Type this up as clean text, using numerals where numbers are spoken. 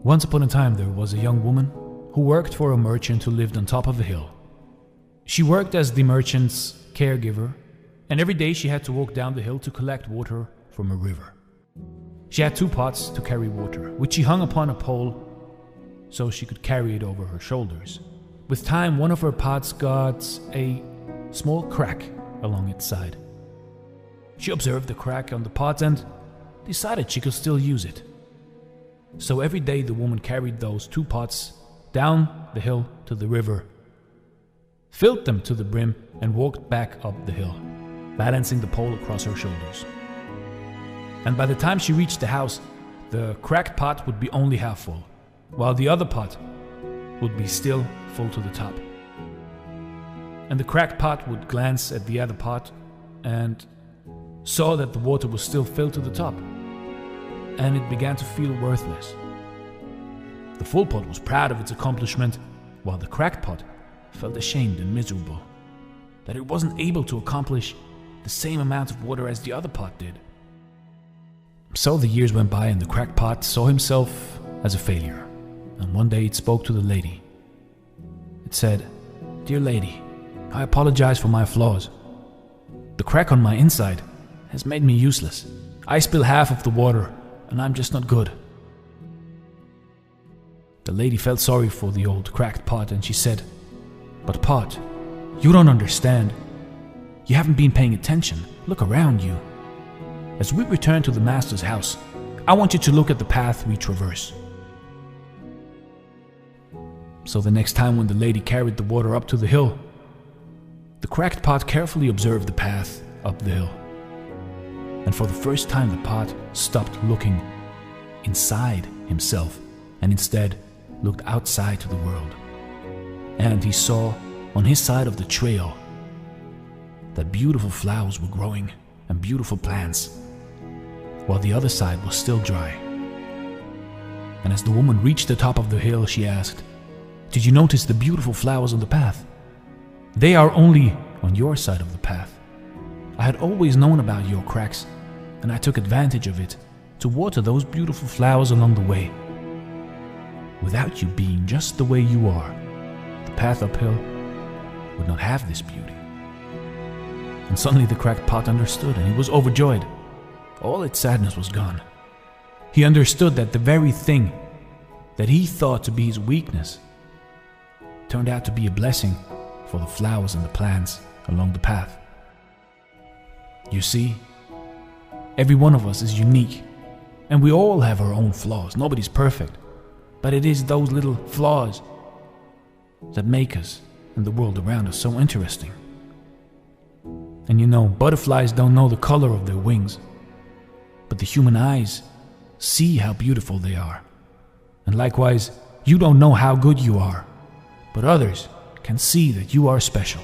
Once upon a time there was a young woman who worked for a merchant who lived on top of a hill. She worked as the merchant's caregiver, and every day she had to walk down the hill to collect water from a river. She had 2 pots to carry water, which she hung upon a pole so she could carry it over her shoulders. With time, one of her pots got a small crack along its side. She observed the crack on the pot and decided she could still use it. So every day the woman carried those 2 pots down the hill to the river, filled them to the brim, and walked back up the hill, balancing the pole across her shoulders. And by the time she reached the house, the cracked pot would be only half full, while the other pot would be still full to the top. And the cracked pot would glance at the other pot and saw that the water was still filled to the top, and it began to feel worthless. The full pot was proud of its accomplishment, while the cracked pot felt ashamed and miserable that it wasn't able to accomplish the same amount of water as the other pot did. So the years went by and the cracked pot saw himself as a failure, and one day it spoke to the lady. It said, "Dear lady, I apologize for my flaws. The crack on my inside has made me useless. I spill half of the water and I'm just not good." The lady felt sorry for the old cracked pot and she said, "But pot, you don't understand. You haven't been paying attention. Look around you. As we return to the master's house, I want you to look at the path we traverse." So the next time when the lady carried the water up to the hill, the cracked pot carefully observed the path up the hill. And for the first time the pot stopped looking inside himself and instead looked outside to the world. And he saw on his side of the trail that beautiful flowers were growing and beautiful plants, while the other side was still dry. And as the woman reached the top of the hill, she asked, "Did you notice the beautiful flowers on the path? They are only on your side of the path. I had always known about your cracks, and I took advantage of it to water those beautiful flowers along the way. Without you being just the way you are, the path uphill would not have this beauty." And suddenly the cracked pot understood, and he was overjoyed. All its sadness was gone. He understood that the very thing that he thought to be his weakness turned out to be a blessing for the flowers and the plants along the path. You see, every one of us is unique, and we all have our own flaws. Nobody's perfect, but it is those little flaws that make us and the world around us so interesting. And you know, butterflies don't know the color of their wings, but the human eyes see how beautiful they are. And likewise, you don't know how good you are, but others can see that you are special.